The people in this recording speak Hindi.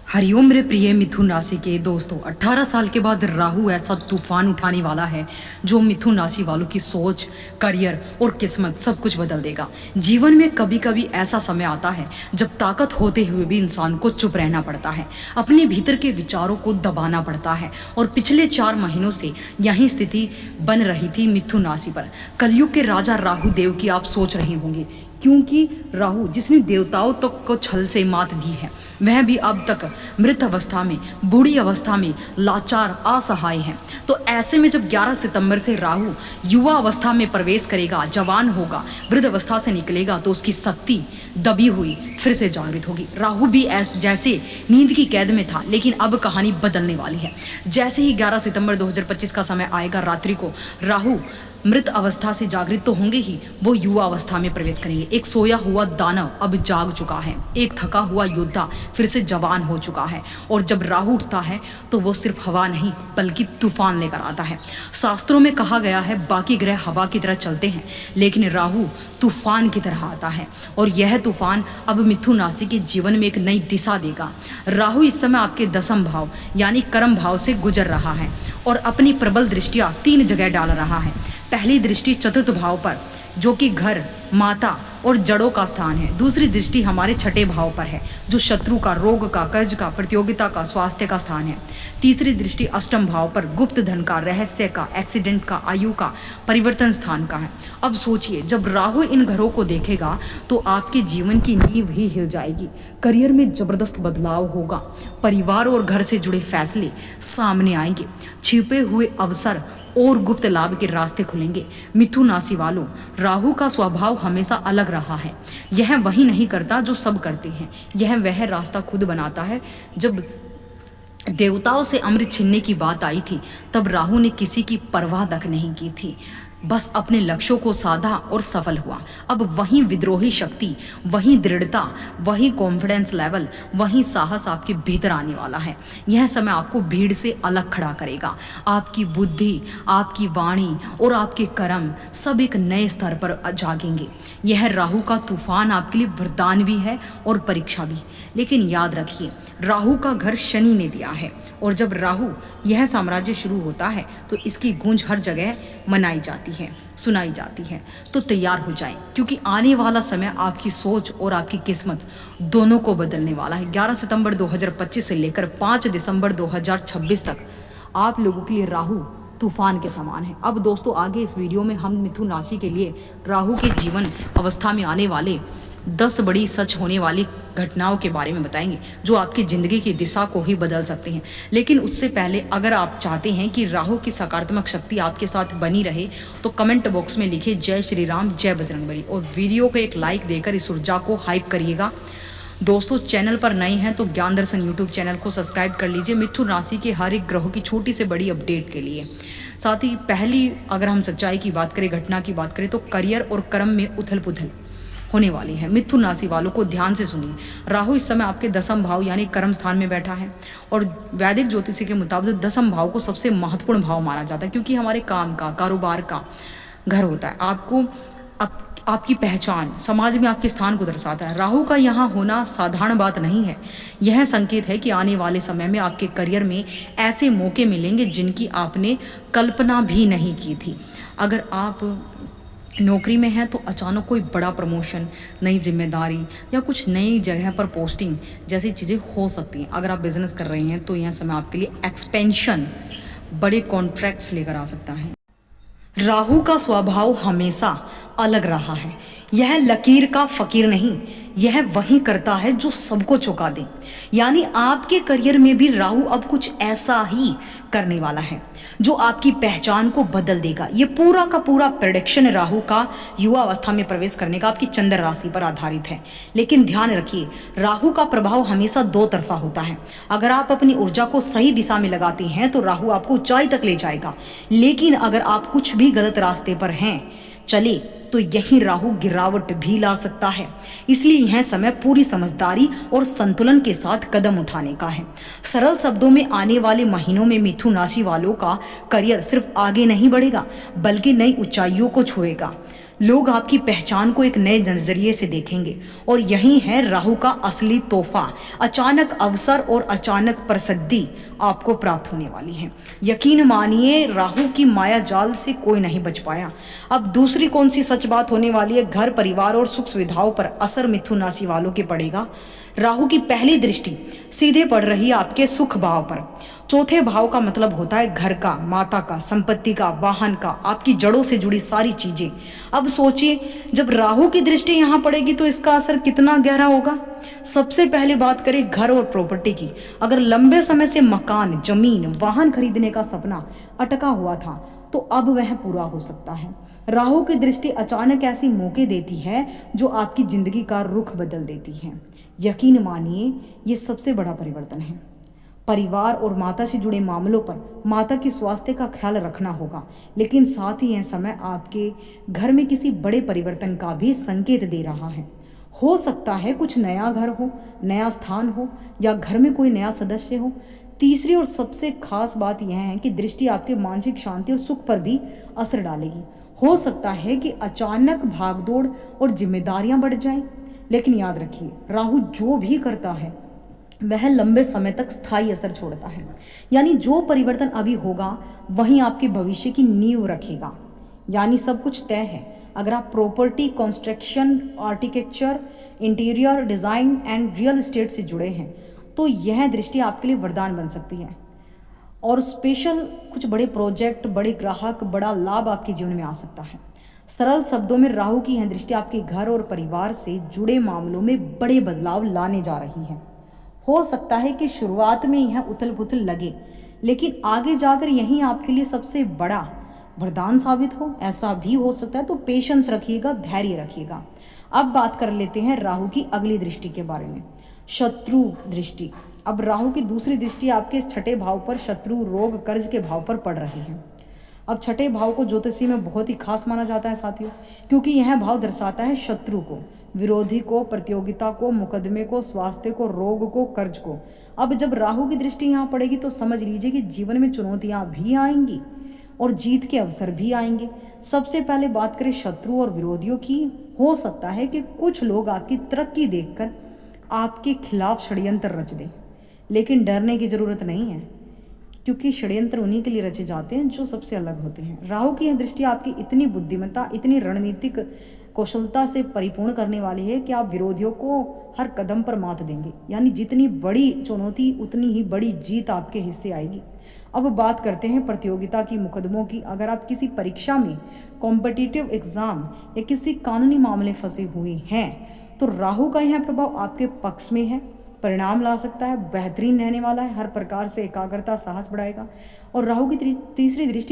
हरिओम मेरे प्रिय मिथुन राशि के दोस्तों, 18 साल के बाद राहु ऐसा तूफान उठाने वाला है जो मिथुन राशि वालों की सोच, करियर और किस्मत सब कुछ बदल देगा। जीवन में कभी कभी ऐसा समय आता है जब ताकत होते हुए भी इंसान को चुप रहना पड़ता है, अपने भीतर के विचारों को दबाना पड़ता है। और पिछले 4 महीनों से यही स्थिति बन रही थी मिथुन राशि पर। कलयुग के राजा राहु देव की आप सोच रहे होंगे, क्योंकि राहु जिसने देवताओं तक को छल से मात दी है, वह भी अब तक मृत अवस्था में, बूढ़ी अवस्था में लाचार असहाय है। तो ऐसे में जब 11 सितंबर से राहु युवा अवस्था में प्रवेश करेगा, जवान होगा, वृद्ध अवस्था से निकलेगा, तो उसकी शक्ति दबी हुई फिर से जागृत होगी। राहु भी जैसे नींद की कैद में था, लेकिन अब कहानी बदलने वाली है। जैसे ही 11 सितंबर 2025 का समय आएगा, रात्रि को राहु मृत अवस्था से जागृत तो होंगे ही, वो युवा अवस्था में प्रवेश करेंगे। एक सोया हुआ दानव अब जाग चुका है, एक थका हुआ योद्धा फिर से जवान हो चुका है। और जब राहु उठता है तो वो सिर्फ हवा नहीं बल्कि तूफान लेकर आता है। शास्त्रों में कहा गया है बाकी ग्रह हवा की तरह चलते हैं, लेकिन राहु तूफान की तरह आता है। और यह तूफान अब मिथुन राशि के जीवन में एक नई दिशा देगा। राहु इस समय आपके 10म भाव यानी कर्म भाव से गुजर रहा है और अपनी प्रबल दृष्टियां 3 जगह डाल रहा है। पहली दृष्टि चतुर्थ भाव पर, जो कि घर, माता और जड़ों का स्थान है। दूसरी दृष्टि हमारे 6ठे भाव पर है, जो शत्रु का, रोग का, कर्ज का, प्रतियोगिता का, स्वास्थ्य का स्थान है। तीसरी दृष्टि अष्टम भाव पर, गुप्त धन का, रहस्य का, एक्सीडेंट का, आयु का, परिवर्तन स्थान का है। अब सोचिए, जब राहु इन घरों को देखेगा तो आपके जीवन की नींव ही हिल जाएगी। करियर में जबरदस्त बदलाव होगा, परिवार और घर से जुड़े फैसले सामने आएंगे, छिपे हुए अवसर और गुप्त लाभ के रास्ते खुलेंगे। मिथुन राशि वालों, राहु का स्वभाव हमेशा अलग रहा है। यह वही नहीं करता जो सब करते हैं, यह वह रास्ता खुद बनाता है। जब देवताओं से अमृत छीनने की बात आई थी, तब राहु ने किसी की परवाह तक नहीं की थी, बस अपने लक्ष्यों को साधा और सफल हुआ। अब वही विद्रोही शक्ति, वही दृढ़ता, वही कॉन्फिडेंस लेवल, वही साहस आपके भीतर आने वाला है। यह समय आपको भीड़ से अलग खड़ा करेगा। आपकी बुद्धि, आपकी वाणी और आपके कर्म सब एक नए स्तर पर जागेंगे। यह राहु का तूफान आपके लिए वरदान भी है और परीक्षा भी। लेकिन याद रखिए, राहु का घर शनि ने दिया है, और जब राहु यह साम्राज्य शुरू होता है तो इसकी गूंज हर जगह मनाई जाती है, सुनाई जाती है। तो तैयार हो जाएं, क्योंकि आने वाला समय आपकी सोच और आपकी किस्मत दोनों को बदलने वाला है। 11 सितंबर 2025 से लेकर 5 दिसंबर 2026 तक आप लोगों के लिए राहु तूफान के समान है। अब दोस्तों, आगे इस वीडियो में हम मिथुन राशि के लिए राहु के जीवन अवस्था में आने वाले 10 बड़ी सच होने वाली घटनाओं के बारे में बताएंगे, जो आपकी ज़िंदगी की दिशा को ही बदल सकती हैं। लेकिन उससे पहले, अगर आप चाहते हैं कि राहु की सकारात्मक शक्ति आपके साथ बनी रहे, तो कमेंट बॉक्स में लिखिए जय श्री राम, जय बजरंगबली, और वीडियो को एक लाइक देकर इस ऊर्जा को हाइप करिएगा। दोस्तों, चैनल पर नए हैं तो ज्ञान दर्शन यूट्यूब चैनल को सब्सक्राइब कर लीजिए मिथुन राशि के हर एक ग्रहों की छोटी से बड़ी अपडेट के लिए। साथ ही पहली, अगर हम सच्चाई की बात करें, घटना की बात करें, तो करियर और कर्म में उथल पुथल होने वाली है। मिथुन राशि वालों को ध्यान से सुनिए, राहु इस समय आपके 10म भाव यानी कर्म स्थान में बैठा है, और वैदिक ज्योतिषी के मुताबिक 10म भाव को सबसे महत्वपूर्ण भाव माना जाता है, क्योंकि हमारे काम का, कारोबार का घर होता है। आपको आपकी पहचान समाज में आपके स्थान को दर्शाता है। राहु का यहाँ होना साधारण बात नहीं है। यह संकेत है कि आने वाले समय में आपके करियर में ऐसे मौके मिलेंगे जिनकी आपने कल्पना भी नहीं की थी। अगर आप नौकरी में है तो अचानक कोई बड़ा प्रमोशन, नई जिम्मेदारी या कुछ नई जगह पर पोस्टिंग जैसी चीज़ें हो सकती हैं। अगर आप बिजनेस कर रहे हैं तो यह समय आपके लिए एक्सपेंशन, बड़े कॉन्ट्रैक्ट्स लेकर आ सकता है। राहु का स्वभाव हमेशा अलग रहा है। यह लकीर का फकीर नहीं, यह वही करता है जो सबको चौंका दे। यानी आपके करियर में भी राहु अब कुछ ऐसा ही करने वाला है जो आपकी पहचान को बदल देगा। ये पूरा का पूरा प्रेडिक्शन राहु का युवा अवस्था में प्रवेश करने का आपकी चंद्र राशि पर आधारित है। लेकिन ध्यान रखिए, राहु का प्रभाव हमेशा 2 तरफा होता है। अगर आप अपनी ऊर्जा को सही दिशा में लगाते हैं तो राहु आपको ऊंचाई तक ले जाएगा, लेकिन अगर आप कुछ भी गलत रास्ते पर हैं चले तो यही राहु गिरावट भी ला सकता है। इसलिए यह समय पूरी समझदारी और संतुलन के साथ कदम उठाने का है। सरल शब्दों में, आने वाले महीनों में मिथुन राशि वालों का करियर सिर्फ आगे नहीं बढ़ेगा बल्कि नई ऊंचाइयों को छुएगा। लोग आपकी पहचान को एक नए नजरिए से देखेंगे और यही है राहु का असली तोहफा। अचानक अवसर और अचानक प्रसिद्धि आपको प्राप्त होने वाली है। यकीन मानिए राहु की माया जाल से कोई नहीं बच पाया। अब दूसरी कौन सी सच बात होने वाली है? घर परिवार और सुख सुविधाओं पर असर मिथुन राशि वालों के पड़ेगा। राहु की पहली दृष्टि सीधे पड़ रही है आपके सुख भाव पर। चौथे भाव का मतलब होता है घर का, माता का, संपत्ति का, वाहन का, आपकी जड़ों से जुड़ी सारी चीजें। अब सोचिए जब राहु की दृष्टि यहाँ पड़ेगी तो इसका असर कितना गहरा होगा। सबसे पहले बात करें घर और प्रॉपर्टी की। अगर लंबे समय से मकान, जमीन, वाहन खरीदने का सपना अटका हुआ था तो अब वह पूरा हो सकता है। राहु की दृष्टि अचानक ऐसी मौके देती है जो आपकी जिंदगी का रुख बदल देती है। यकीन मानिए ये सबसे बड़ा परिवर्तन है। परिवार और माता से जुड़े मामलों पर माता की स्वास्थ्य का ख्याल रखना होगा, लेकिन साथ ही यह समय आपके घर में किसी बड़े परिवर्तन का भी संकेत दे रहा है। हो सकता है कुछ नया घर हो, नया स्थान हो या घर में कोई नया सदस्य हो। तीसरी और सबसे खास बात यह है कि दृष्टि आपके मानसिक शांति और सुख पर भी असर डालेगी। हो सकता है कि अचानक भागदौड़ और जिम्मेदारियां बढ़ जाएं, लेकिन याद रखिए राहु जो भी करता है वह लंबे समय तक स्थायी असर छोड़ता है। यानी जो परिवर्तन अभी होगा वहीं आपके भविष्य की नींव रखेगा। यानी सब कुछ तय है। अगर आप property, construction, architecture, interior design and real estate से जुड़े हैं तो यह दृष्टि आपके लिए वरदान बन सकती है और स्पेशल कुछ बड़े प्रोजेक्ट, बड़े ग्राहक, बड़ा लाभ आपके जीवन में आ सकता है। सरल शब्दों में राहु की यह दृष्टि आपके घर और परिवार से जुड़े मामलों में बड़े बदलाव लाने जा रही है। हो सकता है कि शुरुआत में यह उथल पुथल लगे, लेकिन आगे जाकर यही आपके लिए सबसे बड़ा वरदान साबित हो, ऐसा भी हो सकता है। तो पेशेंस रखिएगा, धैर्य रखिएगा। अब बात कर लेते हैं राहु की अगली दृष्टि के बारे में, शत्रु दृष्टि। अब राहु की दूसरी दृष्टि आपके छठे भाव पर शत्रु, रोग, कर्ज के भाव पर पड़ रही है। अब छठे भाव को ज्योतिषी में बहुत ही खास माना जाता है साथियों, क्योंकि यह भाव दर्शाता है शत्रु को, विरोधी को, प्रतियोगिता को, मुकदमे को, स्वास्थ्य को, रोग को, कर्ज को। अब जब राहु की दृष्टि यहाँ पड़ेगी तो समझ लीजिए कि जीवन में चुनौतियाँ भी आएंगी और जीत के अवसर भी आएंगे। सबसे पहले बात करें शत्रु और विरोधियों की। हो सकता है कि कुछ लोग आपकी तरक्की देखकर आपके खिलाफ षड्यंत्र रच दें, लेकिन डरने की जरूरत नहीं है, क्योंकि षड्यंत्र उन्हीं के लिए रचे जाते हैं जो सबसे अलग होते हैं। राहु की यह दृष्टि आपकी इतनी बुद्धिमत्ता, इतनी रणनीतिक कौशलता से परिपूर्ण करने वाली है कि आप विरोधियों को हर कदम पर मात देंगे। यानी जितनी बड़ी चुनौती उतनी ही बड़ी जीत आपके हिस्से आएगी। अब बात करते हैं प्रतियोगिता की, मुकदमों की। अगर आप किसी परीक्षा में, कॉम्पिटिटिव एग्जाम या किसी कानूनी मामले फंसे हुए हैं तो राहु का यह प्रभाव आपके पक्ष में है। परिणाम ला सकता है, बेहतरीन रहने वाला है, हर प्रकार से एकाग्रता, साहस बढ़ाएगा। और राहु की तीसरी दृष्टि